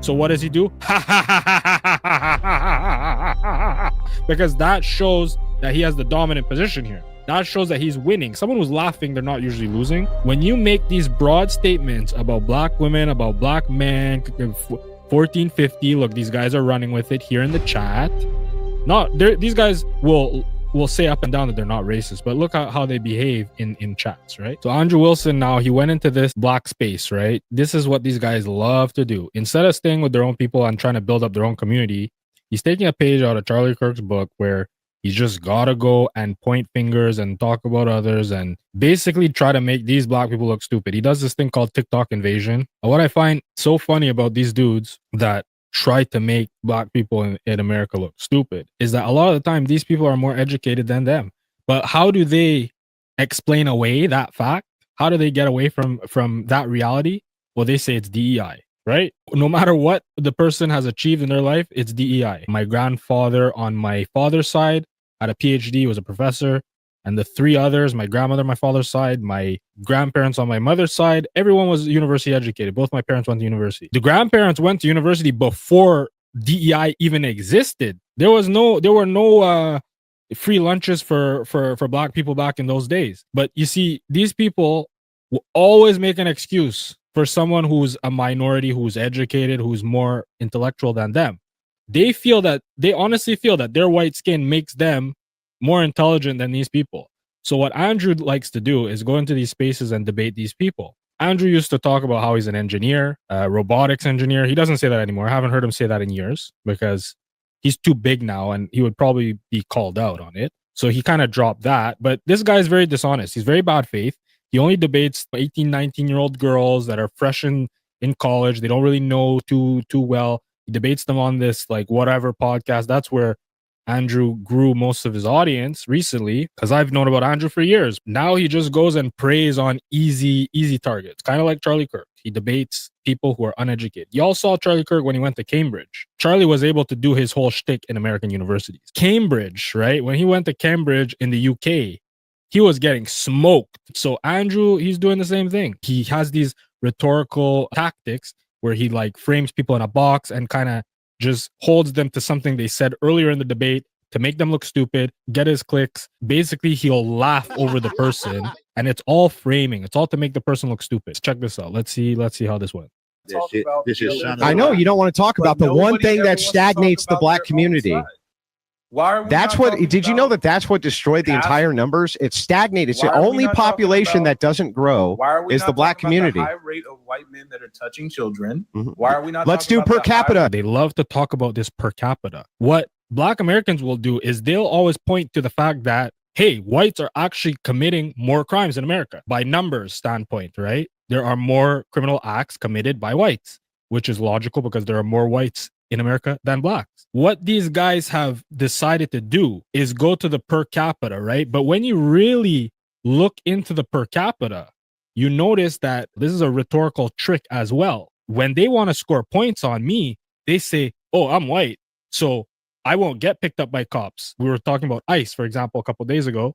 So what does he do? Because that shows that he has the dominant position here. That shows that he's winning. Someone who's laughing, they're not usually losing. When you make these broad statements about black women, about black men, 1450, look, these guys are running with it here in the chat. These guys will say up and down that they're not racist, but look how they behave in chats, right? So Andrew Wilson, now he went into this black space, right? This is what these guys love to do. Instead of staying with their own people and trying to build up their own community, he's taking a page out of Charlie Kirk's book where he's just gotta go and point fingers and talk about others and basically try to make these black people look stupid. He does this thing called TikTok invasion. And what I find so funny about these dudes that try to make black people in America look stupid is that a lot of the time these people are more educated than them. But how do they explain away that fact? How do they get away from that reality? Well, they say it's DEI, right? No matter what the person has achieved in their life, it's DEI. My grandfather on my father's side had a PhD, was a professor, and the three others, my grandmother on my father's side, my grandparents on my mother's side, everyone was university educated. Both my parents went to university. The grandparents went to university before DEI even existed. There were no free lunches for black people back in those days. But you see, these people will always make an excuse for someone who's a minority, who's educated, who's more intellectual than them. They honestly feel that their white skin makes them more intelligent than these people. So what Andrew likes to do is go into these spaces and debate these people. Andrew used to talk about how he's an engineer, a robotics engineer. He doesn't say that anymore. I haven't heard him say that in years because he's too big now and he would probably be called out on it. So he kind of dropped that. But this guy is very dishonest. He's very bad faith. He only debates 18, 19-year-old girls that are fresh in college. They don't really know too well. He debates them on this like whatever podcast. That's where Andrew grew most of his audience recently, because I've known about Andrew for years. Now he just goes and preys on easy targets, kind of like Charlie Kirk. He debates people who are uneducated. Y'all saw Charlie Kirk when he went to Cambridge. Charlie was able to do his whole shtick in American universities. Cambridge, right? When he went to Cambridge in the UK, he was getting smoked. So Andrew, he's doing the same thing. He has these rhetorical tactics where he like frames people in a box and kind of just holds them to something they said earlier in the debate to make them look stupid, get his clicks. Basically, he'll laugh over the person, and it's all framing. It's all to make the person look stupid. Check this out. Let's see how this went. I know you don't want to talk about the one thing that stagnates the black community. That's what, did you know that that's what destroyed the entire numbers? It's stagnated. It's the only population that doesn't grow is the black community. The high rate of white men that are touching children. Why are we not? Let's do per capita. They love to talk about this per capita. What black Americans will do is they'll always point to the fact that, hey, whites are actually committing more crimes in America by numbers standpoint, right? There are more criminal acts committed by whites, which is logical because there are more whites in America than blacks. What these guys have decided to do is go to the per capita, right? But when you really look into the per capita, you notice that this is a rhetorical trick as well. When they want to score points on me, they say, oh, I'm white, so I won't get picked up by cops. We were talking about ICE, for example, a couple of days ago,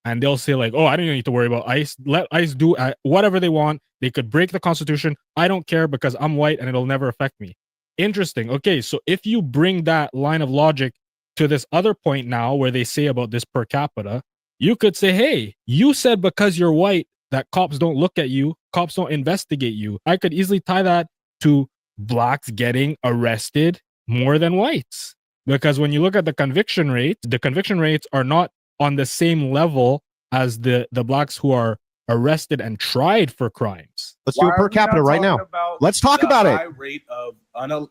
and they'll say like, oh, I don't need to worry about ICE. Let ICE do whatever they want. They could break the Constitution. I don't care because I'm white and it'll never affect me. Interesting. Okay, so if you bring that line of logic to this other point now where they say about this per capita, you could say, hey, you said because you're white that cops don't look at you, cops don't investigate you. I could easily tie that to blacks getting arrested more than whites. Because when you look at the conviction rates are not on the same level as the blacks who are arrested and tried for crimes. Let's do it per capita right now. Let's talk about it. High rate of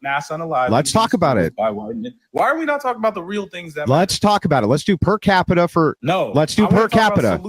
mass unalive. Let's talk about it. Why are we not talking about the real things that Let's talk about it. Let's do per capita for Let's do per capita.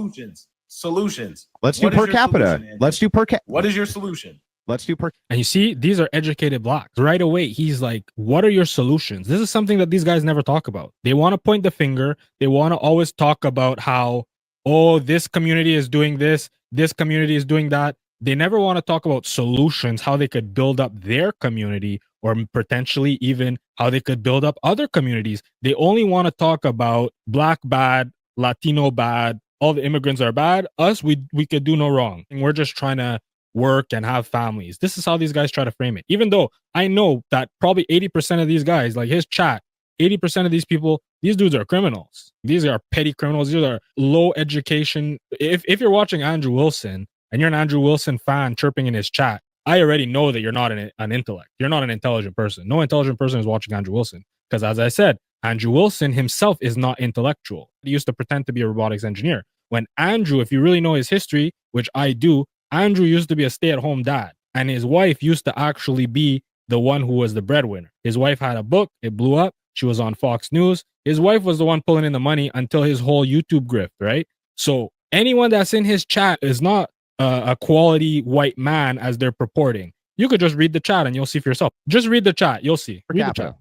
Solutions. Let's do per capita. Let's do per capita. What is your solution? Let's do per. And you see, these are educated blacks. Right away, he's like, what are your solutions? This is something that these guys never talk about. They want to point the finger. They want to always talk about how, oh, this community is doing this community is doing that. They never want to talk about solutions, how they could build up their community or potentially even how they could build up other communities. They only want to talk about black bad, Latino bad, all the immigrants are bad. Us, we could do no wrong. And we're just trying to work and have families. This is how these guys try to frame it. Even though I know that probably 80% of these guys, like his chat, 80% of these people, these dudes are criminals. These are petty criminals. These are low education. If you're watching Andrew Wilson and you're an Andrew Wilson fan chirping in his chat, I already know that you're not an intellect. You're not an intelligent person. No intelligent person is watching Andrew Wilson. Because as I said, Andrew Wilson himself is not intellectual. He used to pretend to be a robotics engineer. When Andrew, if you really know his history, which I do, Andrew used to be a stay-at-home dad. And his wife used to actually be the one who was the breadwinner. His wife had a book. It blew up. She was on Fox News. His wife was the one pulling in the money until his whole YouTube grift, right? So anyone that's in his chat is not a quality white man as they're purporting. You could just read the chat and you'll see for yourself. Just read the chat. You'll see. Read the chat.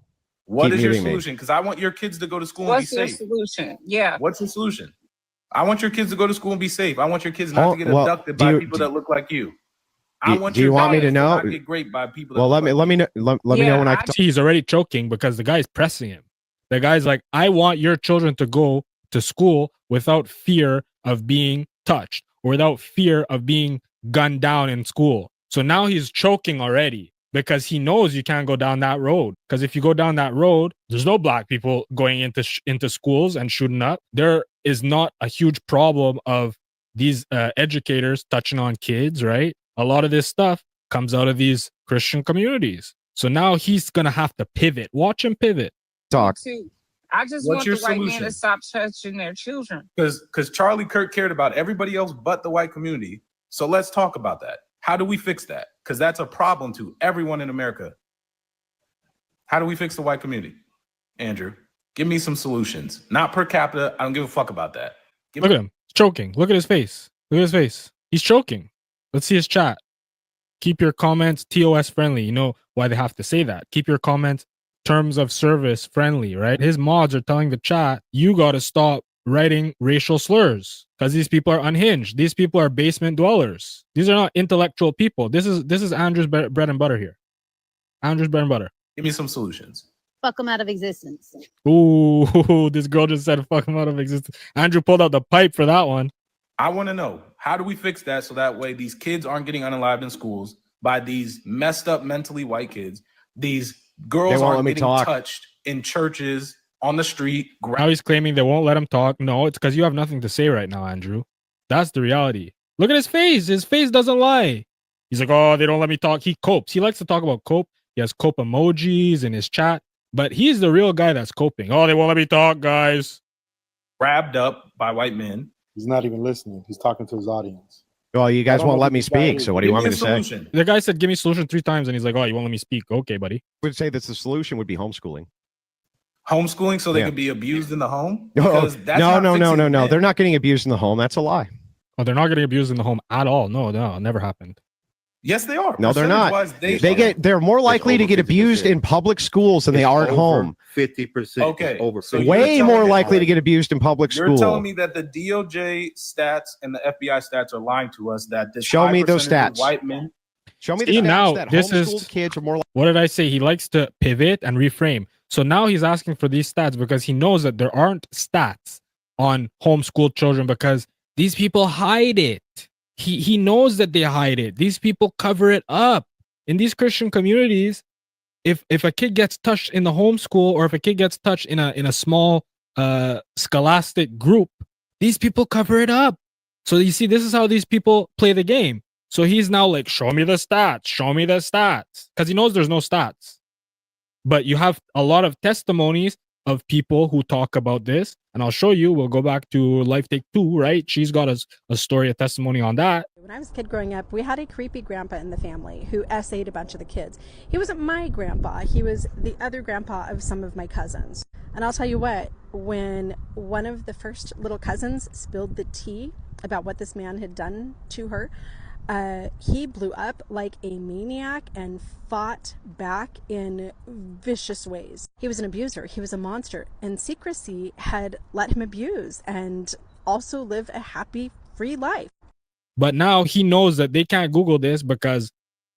What is your solution? Because I want your kids to go to school and be safe. What's your solution? Yeah. What's your solution? I want your kids to go to school and be safe. I want your kids not to get abducted by people that look like you. Do you want me to know? Not get raped by people. Well, let me know. Let me know when I. He's already choking because the guy's pressing him. The guy's like, I want your children to go to school without fear of being touched or without fear of being gunned down in school. So now he's choking already because he knows you can't go down that road. Because if you go down that road, there's no black people going into schools and shooting up. There is not a huge problem of these educators touching on kids, right? A lot of this stuff comes out of these Christian communities. So now he's going to have to pivot. Watch him pivot. Talk. I just want the white man to stop touching their children. Because Charlie Kirk cared about everybody else but the white community. So let's talk about that. How do we fix that? Because that's a problem to everyone in America. How do we fix the white community? Andrew, give me some solutions. Not per capita. I don't give a fuck about that. Look at him. He's choking. Look at his face. Look at his face. He's choking. Let's see his chat. Keep your comments TOS friendly. You know why they have to say that. Keep your comments terms of service friendly, right? His mods are telling the chat, you got to stop writing racial slurs because these people are unhinged. These people are basement dwellers. These are not intellectual people. This is Andrew's bread and butter here. Andrew's bread and butter. Give me some solutions. Fuck them out of existence. Ooh, this girl just said fuck them out of existence. Andrew pulled out the pipe for that one. I want to know, how do we fix that so that way these kids aren't getting unalived in schools by these messed up mentally white kids? These girls aren't getting touched in churches, on the street. Now he's claiming they won't let him talk. No, it's because you have nothing to say right now, Andrew. That's the reality. Look at his face. His face doesn't lie. He's like, oh, they don't let me talk. He copes. He likes to talk about cope. He has cope emojis in his chat. But he's the real guy that's coping. Oh, they won't let me talk, guys. Grabbed up by white men. He's not even listening. He's talking to his audience. Well, you guys won't let me speak. So what do you want me to say? The guy said, give me a solution 3 times. And he's like, oh, you won't let me speak. Okay, buddy. I would say that the solution would be homeschooling. Homeschooling so they could be abused in the home? No. They're not getting abused in the home. That's a lie. Oh, they're not getting abused in the home at all. No, it never happened. Yes, they are. No, they're not. They're more likely to get abused in public schools than they are at home. 50%. Okay. So way more likely to get abused in public school. You're telling me that the DOJ stats and the FBI stats are lying to us that this show me those stats. White men. Show me the stats now, that this homeschooled kids are more like. What did I say? He likes to pivot and reframe. So now he's asking for these stats because he knows that there aren't stats on homeschooled children because these people hide it. He knows that they hide it. These people cover it up. In these Christian communities, if a kid gets touched in the homeschool or if a kid gets touched in a small scholastic group, these people cover it up. So you see, this is how these people play the game. So he's now like, show me the stats, show me the stats. Because he knows there's no stats. But you have a lot of testimonies of people who talk about this. And I'll show you. We'll go back to Life Take 2, right? She's got a story, a testimony on that. When I was a kid growing up, we had a creepy grandpa in the family who essayed a bunch of the kids. He wasn't my grandpa. He was the other grandpa of some of my cousins. And I'll tell you what, when one of the first little cousins spilled the tea about what this man had done to her, he blew up like a maniac and fought back in vicious ways. He was an abuser. He was a monster. And secrecy had let him abuse and also live a happy, free life. But now he knows that they can't Google this because,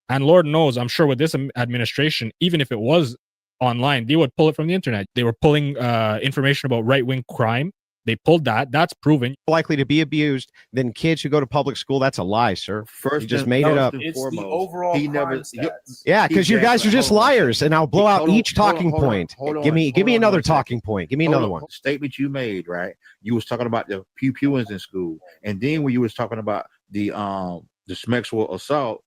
and Lord knows, I'm sure with this administration, even if it was online, they would pull it from the internet. They were pulling information about right-wing crime They pulled that. That's proven. Likely to be abused than kids who go to public school. That's a lie, sir. You just made it up. It's the overall crime stats. Yeah, because you guys are just liars, and I'll blow out each talking point. Give me another talking point. Give me another one. Statement you made, right? You was talking about the pew-pewings in school, and then when you was talking about the sexual assault,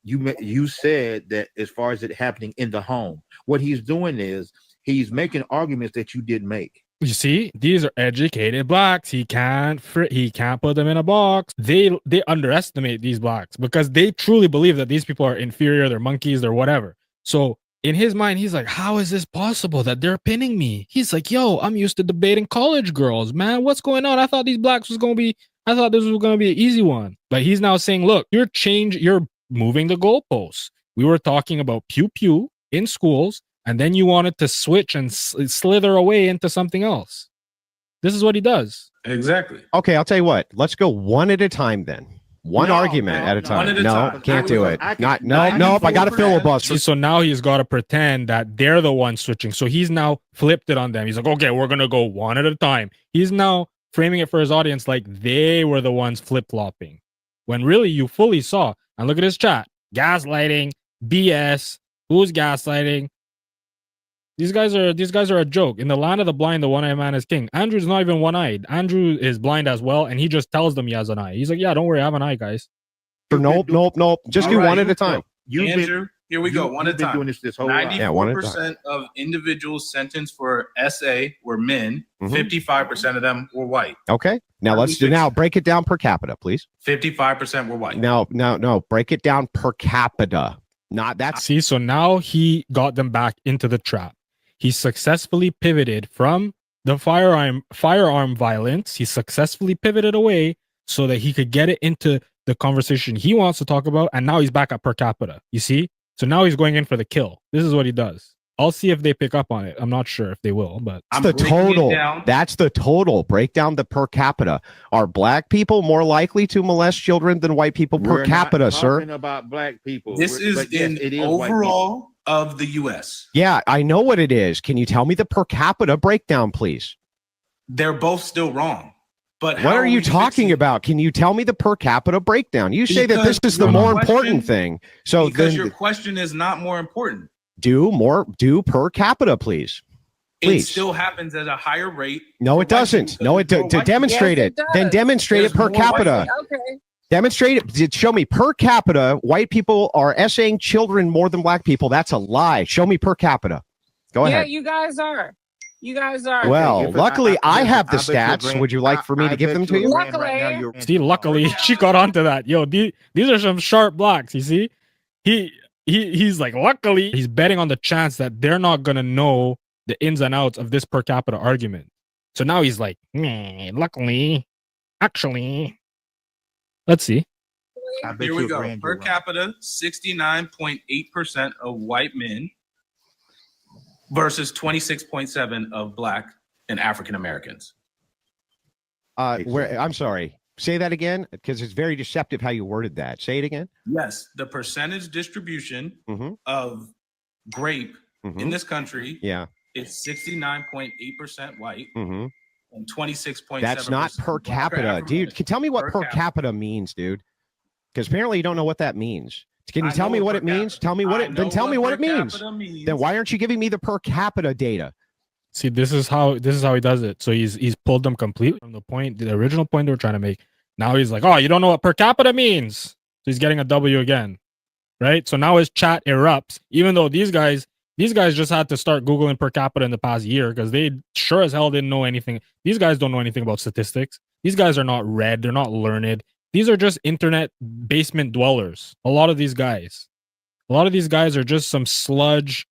you said that as far as it happening in the home, what he's doing is he's making arguments that you didn't make. You see, these are educated blacks. He can't put them in a box. They underestimate these blacks because they truly believe that these people are inferior, they're monkeys, they're whatever. So in his mind, he's like, how is this possible that they're pinning me? He's like, yo, I'm used to debating college girls, man. What's going on? I thought this was gonna be an easy one. But he's now saying, look, you're moving the goalposts. We were talking about pew in schools. And then you wanted to switch and slither away into something else. This is what he does. Exactly. Okay, I'll tell you what. Let's go one at a time then. One argument at a time. Can't do it. Nope. I got to filibuster. So now he's got to pretend that they're the ones switching. So he's now flipped it on them. He's like, okay, we're going to go one at a time. He's now framing it for his audience like they were the ones flip-flopping. When really you fully saw. And look at his chat. Gaslighting, BS. Who's gaslighting? These guys are a joke. In the land of the blind, the one-eyed man is king. Andrew's not even one-eyed. Andrew is blind as well, and he just tells them he has an eye. He's like, yeah, don't worry, I have an eye, guys. Nope. Just do one at a time. Andrew, here we go. One at a time. Doing this whole 94% of individuals sentenced for SA were men. 55% of them were white. Okay. Now break it down per capita, please. 55% were white. No. Break it down per capita. Not that. See, so now he got them back into the trap. He successfully pivoted from the firearm violence. He successfully pivoted away so that he could get it into the conversation he wants to talk about. And now he's back at per capita. You see? So now he's going in for the kill. This is what he does. I'll see if they pick up on it. I'm not sure if they will, but that's the total. That's the total. Break down the per capita. Are black people more likely to molest children than white people per capita, sir? About black people. This is overall of the U.S. Yeah, I know what it is. Can you tell me the per capita breakdown, please? They're both still wrong. But what are you talking about? Can you tell me the per capita breakdown? You say that this is the more important thing. So because your question is not more important. Do per capita, please. It still happens at a higher rate. No, it doesn't. No, to demonstrate it. Then demonstrate it per capita. Okay. Demonstrate it. Show me per capita. White people are essaying children more than black people. That's a lie. Show me per capita. Go ahead. Yeah, you guys are. Well, luckily I have the stats. Would you like for me to give them to you? Luckily, she got onto that. Yo, these are some sharp blacks. You see, he's like, luckily, he's betting on the chance that they're not gonna know the ins and outs of this per capita argument. So now he's like, luckily, actually, let's see. Here we go. Per capita, 69.8% of white men versus 26.7% of black and African Americans. I'm sorry. Say that again, because it's very deceptive how you worded that. Say it again. Yes, the percentage distribution of grape in this country is 69.8% white and 26.7%. That's not per capita, dude. Can you tell me what per capita means, dude? Because apparently you don't know what that means. Can you tell me what it means? Tell me what it. Then tell me what it means. Then why aren't you giving me the per capita data? See, this is how he does it. So he's pulled them completely from the original point they were trying to make. Now he's like, oh, you don't know what per capita means. So he's getting a W again, right? So now his chat erupts, even though these guys just had to start Googling per capita in the past year because they sure as hell didn't know anything. These guys don't know anything about statistics. These guys are not read. They're not learned. These are just internet basement dwellers. A lot of these guys are just some sludge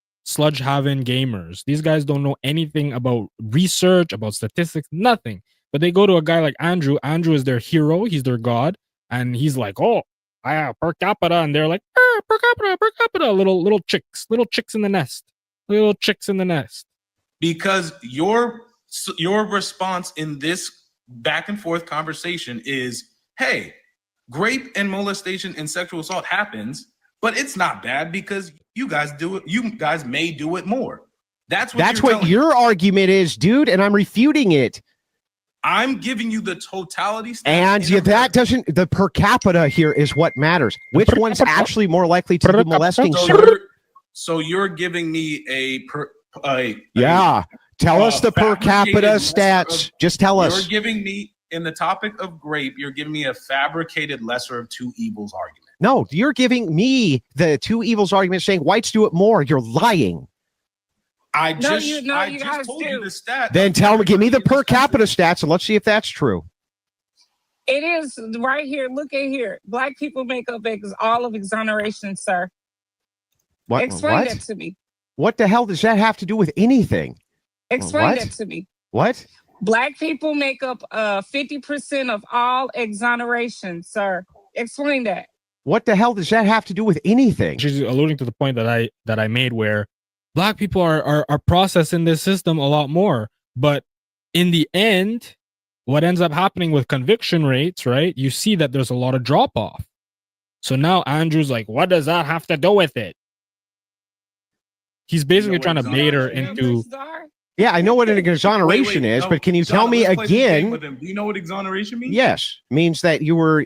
having gamers. These guys don't know anything about research, about statistics, nothing. But they go to a guy like Andrew. Andrew is their hero. He's their god. And he's like, oh, I have per capita. And they're like, per capita. Little chicks in the nest. Little chicks in the nest. Because your response in this back and forth conversation is, hey, rape and molestation and sexual assault happens, but it's not bad because you guys do it. You guys may do it more. That's what your argument is, dude, and I'm refuting it. I'm giving you the totality. And that doesn't, the per capita here is what matters. Which one's actually more likely to do molesting? So you're giving me tell us the per capita stats. Just tell us. You're giving me, in the topic of grape, you're giving me a fabricated lesser of two evils argument. No, you're giving me the two evils argument saying whites do it more. You're lying. I just told you the stat. Then give me the per capita stats and let's see if that's true. It is right here. Look at here. Black people make up all of exoneration, sir. What? Explain that to me. What the hell does that have to do with anything? Explain that to me. What? Black people make up 50% of all exoneration, sir. Explain that. What the hell does that have to do with anything? She's alluding to the point that I made where Black people are processing this system a lot more. But in the end, what ends up happening with conviction rates, right? You see that there's a lot of drop off. So now Andrew's like, what does that have to do with it? He's basically trying to bait her into. Yeah, I know what an exoneration is, but can you tell me again? Do you know what exoneration means? Yes, means that you were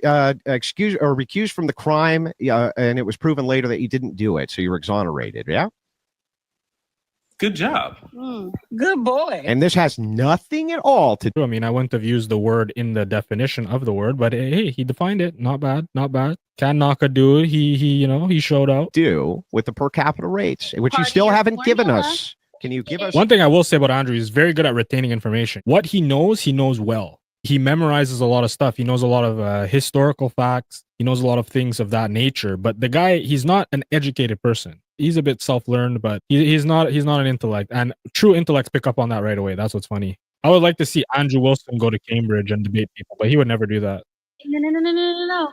excused or recused from the crime, and it was proven later that you didn't do it, so you were exonerated. Yeah. Good job. Good boy. And this has nothing at all to do. I mean, I wouldn't have used the word in the definition of the word, but hey, he defined it. Not bad. Not bad. Can't knock a dude. He showed out. Do with the per capita rates, which you still haven't given us. Can you give us one thing I will say about Andrew? He's very good at retaining information. What he knows well. He memorizes a lot of stuff. He knows a lot of historical facts. He knows a lot of things of that nature. But the guy, he's not an educated person. He's a bit self-learned, but he's not an intellect. And true intellects pick up on that right away. That's what's funny. I would like to see Andrew Wilson go to Cambridge and debate people, but he would never do that. No.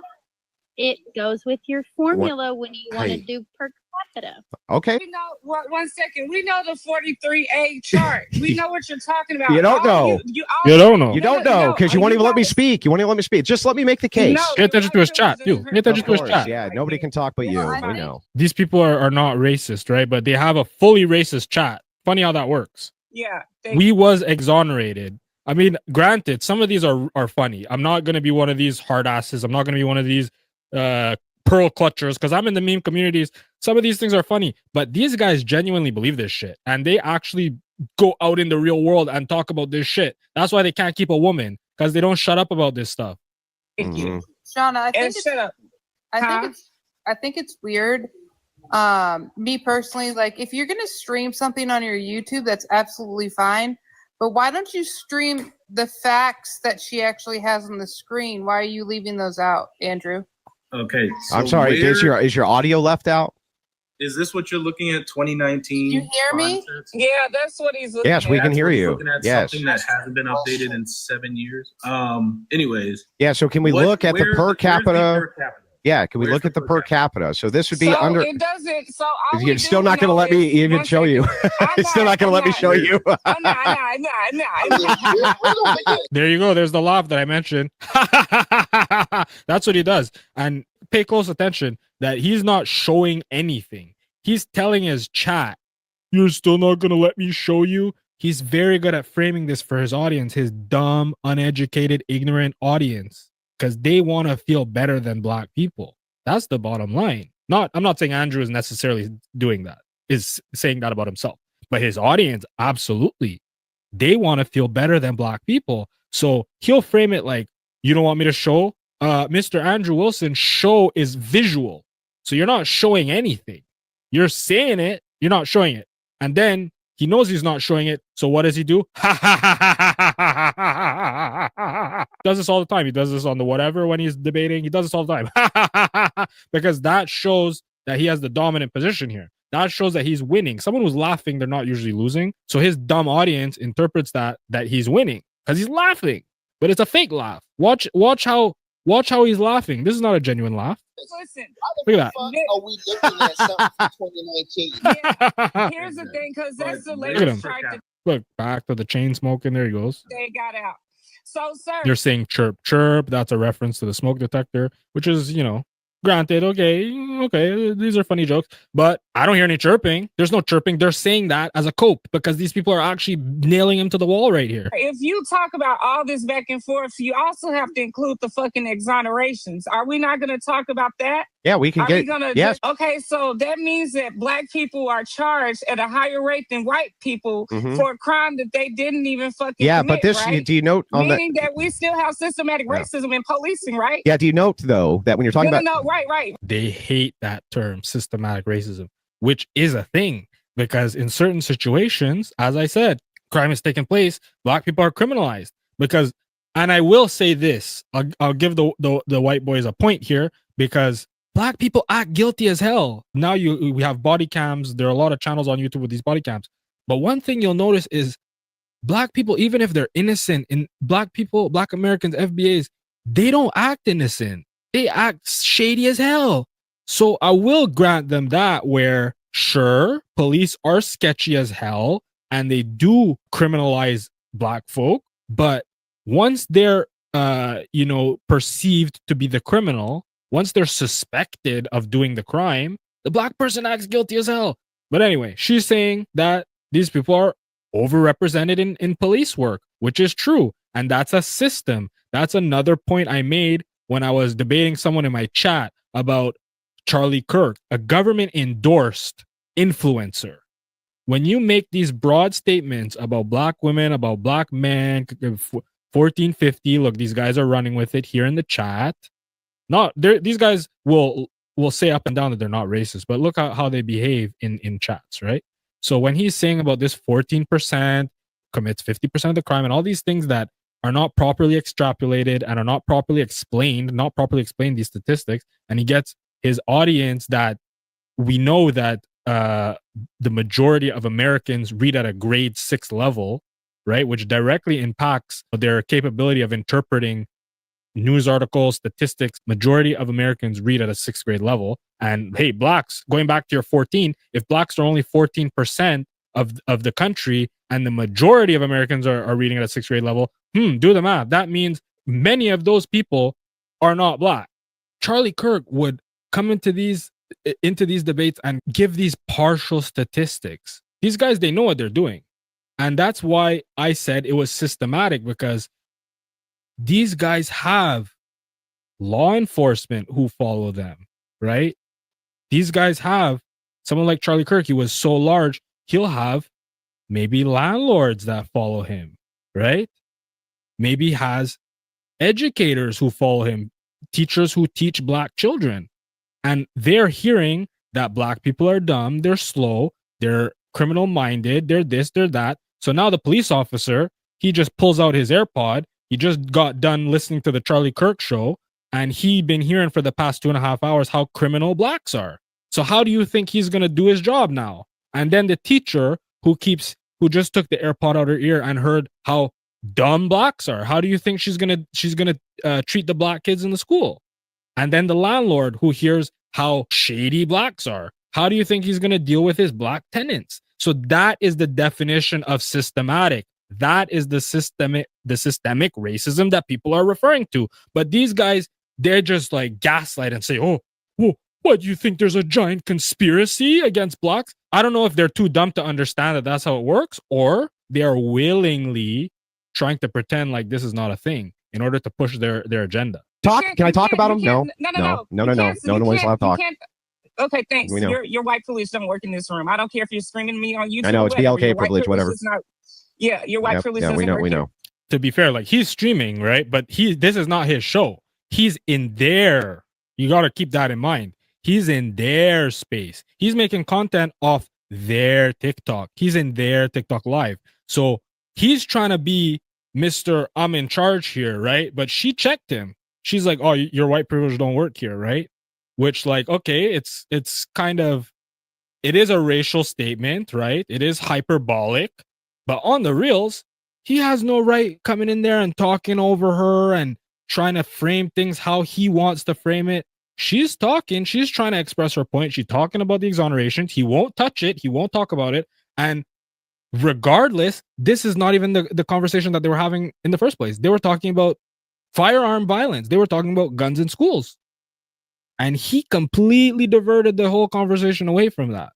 It goes with your formula when you want to do per capita. Okay. We know, one second. We know the 43A chart. We know what you're talking about. You don't know. You don't know. You don't know because you won't even let me speak. You won't even let me speak. Just let me make the case. Pay attention to his chat. Pay attention to his chat. Yeah, nobody can talk but you. I know. These people are not racist, right? But they have a fully racist chat. Funny how that works. Yeah. We was exonerated. I mean, granted, some of these are funny. I'm not going to be one of these hard asses. I'm not going to be one of these pearl clutchers because I'm in the meme communities. Some of these things are funny, but these guys genuinely believe this shit and they actually go out in the real world and talk about this shit. That's why they can't keep a woman because they don't shut up about this stuff. Mm-hmm. Shauna, I think it's weird. Me personally, like if you're gonna stream something on your YouTube, that's absolutely fine. But why don't you stream the facts that she actually has on the screen? Why are you leaving those out, Andrew? Okay. So I'm sorry. Is your audio left out? Is this what you're looking at? 2019. You hear me? Yeah, that's what he's looking at. Yes, we can hear you. Yes. Something that hasn't been updated in 7 years. Anyways. Yeah. So can we look at the per capita? Yeah, can we look at the per capita? So this would be under. It doesn't. So you're still not going to let me even show you. Still not going to let me show you. There you go. There's the laugh that I mentioned. That's what he does. And pay close attention that he's not showing anything. He's telling his chat, "You're still not going to let me show you." He's very good at framing this for his audience, his dumb, uneducated, ignorant audience. Because they want to feel better than Black people. That's the bottom line. I'm not saying Andrew is necessarily doing that, is saying that about himself. But his audience, absolutely. They want to feel better than Black people. So he'll frame it like, you don't want me to show? Mr. Andrew Wilson's show is visual. So you're not showing anything. You're saying it, you're not showing it. And then he knows he's not showing it. So what does he do? Does this all the time. He does this on the whatever when he's debating. He does this all the time. Because that shows that he has the dominant position here. That shows that he's winning. Someone who's laughing, they're not usually losing. So his dumb audience interprets that he's winning because he's laughing. But it's a fake laugh. Watch how he's laughing. This is not a genuine laugh. Listen, look at that. Are we looking at something from 2019? Yeah, here's the thing, because that's the latest. Look, back to the chain smoking. There he goes. They got out. So, sir, you're saying chirp, chirp. That's a reference to the smoke detector, which is, Granted, okay, these are funny jokes, but I don't hear any chirping. There's no chirping. They're saying that as a cope because these people are actually nailing him to the wall right here. If you talk about all this back and forth, you also have to include the fucking exonerations. Are we not going to talk about that? Yeah, we can get. Yes. Okay, so that means that black people are charged at a higher rate than white people for a crime that they didn't even fucking Yeah, commit, but this, right? do you note on Meaning that we still have systematic racism in policing, right? Yeah, do you note though that when you're talking about right. They hate that term, systematic racism, which is a thing because in certain situations, as I said, crime is taking place, black people are criminalized because, and I will say this, I'll give the white boys a point here because black people act guilty as hell. Now we have body cams. There are a lot of channels on YouTube with these body cams. But one thing you'll notice is black people, even if they're innocent, black Americans, FBAs, they don't act innocent. They act shady as hell. So I will grant them that where sure, police are sketchy as hell and they do criminalize black folk, but once they're perceived to be the criminal, once they're suspected of doing the crime, the black person acts guilty as hell. But anyway, she's saying that these people are overrepresented in police work, which is true. And that's a system. That's another point I made when I was debating someone in my chat about Charlie Kirk, a government endorsed influencer. When you make these broad statements about black women, about black men, 1450, look, these guys are running with it here in the chat. These guys will say up and down that they're not racist, but look how they behave in chats, right? So when he's saying about this 14% commits 50% of the crime and all these things that are not properly extrapolated and are not properly explained these statistics, and he gets his audience that we know that the majority of Americans read at a grade 6 level, right, which directly impacts their capability of interpreting news articles, statistics. Majority of Americans read at a 6th grade level. And hey, blacks, going back to your 14, if blacks are only 14% of the country and the majority of Americans are reading at a 6th grade level, do the math. That means many of those people are not black. Charlie Kirk would come into these debates and give these partial statistics. These guys, they know what they're doing. And that's why I said it was systematic, because these guys have law enforcement who follow them, right? These guys have someone like Charlie Kirk. He was so large, he'll have maybe landlords that follow him, right? Maybe has educators who follow him, teachers who teach black children. And they're hearing that black people are dumb, they're slow, they're criminal minded, they're this, they're that. So now the police officer, he just pulls out his AirPod. He just got done listening to the Charlie Kirk show, and he'd been hearing for the past 2.5 hours how criminal blacks are. So how do you think he's going to do his job now? And then the teacher who just took the AirPod out her ear and heard how dumb blacks are. How do you think she's going to treat the black kids in the school? And then the landlord who hears how shady blacks are. How do you think he's going to deal with his black tenants? So that is the definition of systematic. That is the systemic racism that people are referring to. But these guys, they're just like gaslight and say, oh, what, do you think there's a giant conspiracy against blacks? I don't know if they're too dumb to understand that that's how it works, or they are willingly trying to pretend like this is not a thing in order to push their agenda. Can I talk about them? No. No one's allowed to talk. Okay, thanks. Your white privilege don't work in this room. I don't care if you're screaming at me on YouTube. I know, it's BLK privilege, whatever. Your white privilege doesn't work. We know. To be fair, like, he's streaming, right? But this is not his show. He's in there. You got to keep that in mind. He's in their space. He's making content off their TikTok. He's in their TikTok live. So he's trying to be Mr. I'm in charge here, right? But she checked him. She's like, oh, your white privilege don't work here, right? Which, like, okay, it's kind of, it is a racial statement, right? It is hyperbolic. But on the reels, he has no right coming in there and talking over her and trying to frame things how he wants to frame it. She's talking. She's trying to express her point. She's talking about the exonerations. He won't touch it. He won't talk about it. And regardless, this is not even the conversation that they were having in the first place. They were talking about firearm violence. They were talking about guns in schools. And he completely diverted the whole conversation away from that.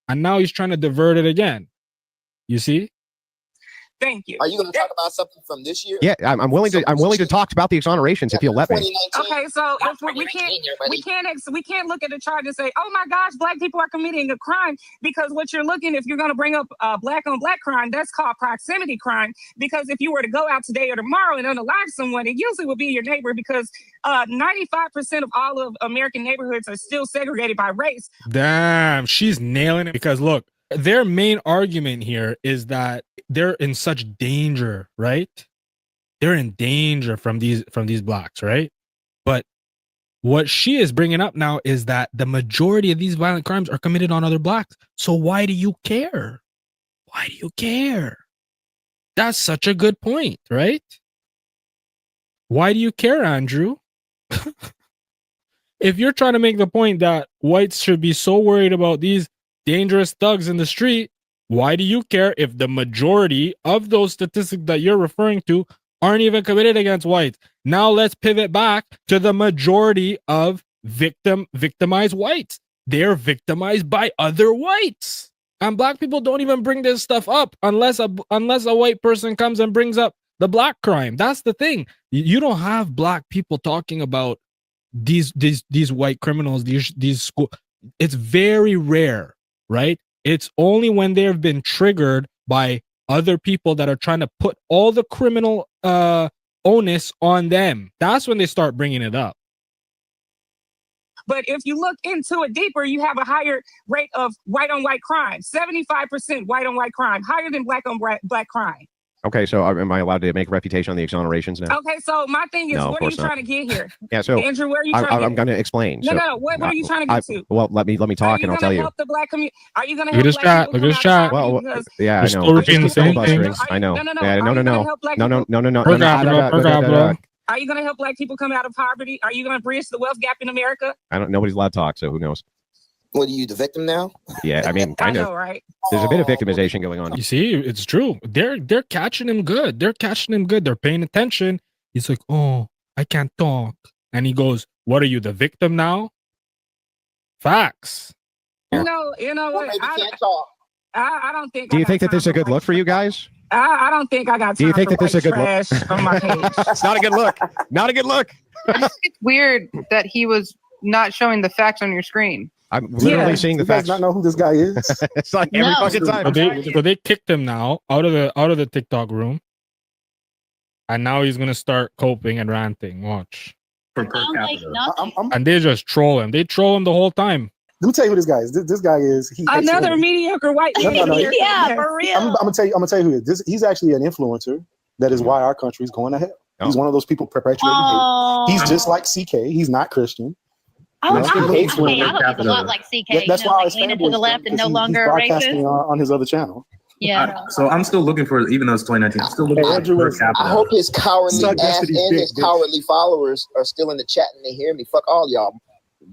And now he's trying to divert it again. You see? Thank you. Are you going to talk about something from this year? Yeah, I'm willing to. I'm willing to talk about the exonerations if you'll let me. 2019? Okay, so if we can't look at the chart and say, oh my gosh, black people are committing a crime, because what you're looking, if you're going to bring up black on black crime, that's called proximity crime. Because if you were to go out today or tomorrow and unalive someone, it usually would be your neighbor, because 95% of all of American neighborhoods are still segregated by race. Damn, she's nailing it. Because look, their main argument here is that they're in such danger, right? They're in danger from these blacks, right? But what she is bringing up now is that the majority of these violent crimes are committed on other blacks. So why do you care? Why do you care? That's such a good point, right? Why do you care, Andrew? If you're trying to make the point that whites should be so worried about these dangerous thugs in the street, why do you care if the majority of those statistics that you're referring to aren't even committed against whites? Now let's pivot back to the majority of victimized whites. They're victimized by other whites. And black people don't even bring this stuff up unless a white person comes and brings up the black crime. That's the thing. You don't have black people talking about these white criminals, these school. It's very rare, right? It's only when they've been triggered by other people that are trying to put all the criminal onus on them. That's when they start bringing it up. But if you look into it deeper, you have a higher rate of white on white crime, 75% white on white crime, higher than black on black crime. Okay, so am I allowed to make a reputation on the exonerations now? Okay, so my thing is, No, what are you trying to get here? Yeah, so Andrew, where are you trying to get? I'm going to explain. No, what are you trying to get to? Well, let me talk and I'll tell you. Help the black community? Are you going to Look help at this black chat. people Look at this come out chat. of Well, poverty? yeah, I You're know. still repeating the same thing. I know. No. Yeah, Are you gonna help black people? No. Per capita. Are you going to help black people come out of poverty? Are you going to bridge the wealth gap in America? Nobody's allowed to talk, so who knows? What are you, the victim now? Yeah, I mean, I kind know, of. right? There's a bit of victimization going on. You see, it's true. They're catching him good. They're catching him good. They're paying attention. He's like, oh, I can't talk. And he goes, what are you, the victim now? Facts. You know what? Maybe can't talk. I don't think. Do you think that this is a good look for you guys? I don't think I got time. Do you think that this is a good trash look? on my page. It's not a good look. Not a good look. I just think it's weird that he was not showing the facts on your screen. I'm literally seeing the You guys facts. not know who this guy is? It's like every No. fucking time. So they kicked him now out of the TikTok room. And now he's gonna start coping and ranting. Watch. For per Sounds like capita. nothing. And they just troll him. They troll him the whole time. Let me tell you who this guy is. This guy is Another mediocre white No, man. no. here. Yeah, for real. I'm gonna tell you who he is. He's actually an influencer. That is why our country is going to hell. He's one of those people perpetuating hate. Oh, He's just like CK. He's not Christian. I That's don't what think hates okay, when I don't think a capital. lot like CK. Yeah, that's you know, why like leaning to the left and no longer he's a broadcasting racist. on his other channel. Yeah. So I'm still looking for, even though it's 2019, I'm still looking Hey, for Andrew, per I capita. I hope his cowardly Suck ass Destiny's and dick, his bitch. cowardly followers are still in the chat and they hear me. Fuck all y'all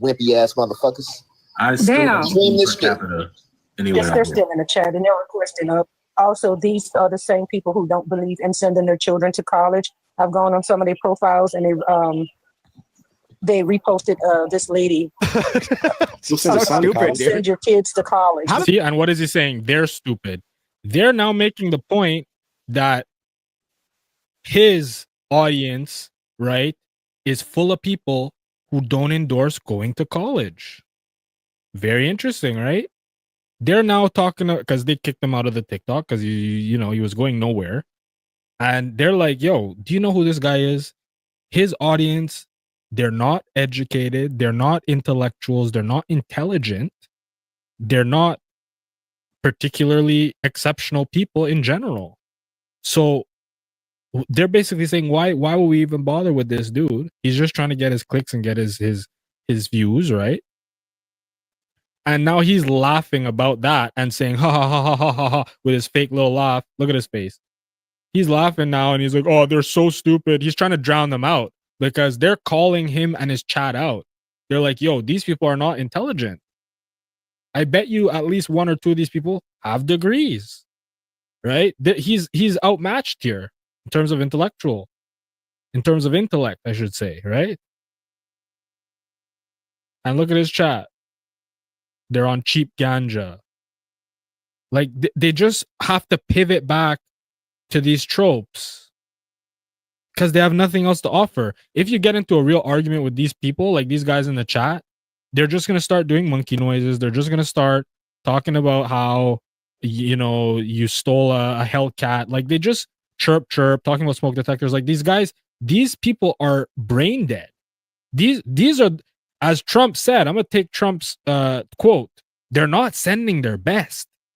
wimpy ass motherfuckers. I still Damn. don't Stream see this per shit. capita anywhere. Yes, they're still in the chat and they're requesting up. Also, these are the same people who don't believe in sending their children to college. I've gone on some of their profiles and they reposted this lady. So stupid, dude. Send your kids to college. See, and what is he saying? They're stupid. They're now making the point that his audience, right, is full of people who don't endorse going to college. Very interesting, right? They're now talking because they kicked him out of the TikTok because he was going nowhere. And they're like, yo, do you know who this guy is? His audience, they're not educated, they're not intellectuals, they're not intelligent, they're not particularly exceptional people in general. So they're basically saying, why would we even bother with this dude? He's just trying to get his clicks and get his views, right? And now he's laughing about that and saying ha ha ha ha ha ha ha with his fake little laugh. Look at his face. He's laughing now and he's like, oh, they're so stupid. He's trying to drown them out because they're calling him and his chat out. They're like, yo, these people are not intelligent. I bet you at least one or two of these people have degrees, right? He's outmatched here in terms of intellect, I should say, right? And look at his chat. They're on cheap ganja. Like they just have to pivot back to these tropes because they have nothing else to offer. If you get into a real argument with these people, like these guys in the chat, they're just going to start doing monkey noises. They're just going to start talking about how, you know, you stole a Hellcat. Like they just chirp, talking about smoke detectors. Like these guys, these people are brain dead. These are, as Trump said, I'm going to take Trump's quote, they're not sending their best.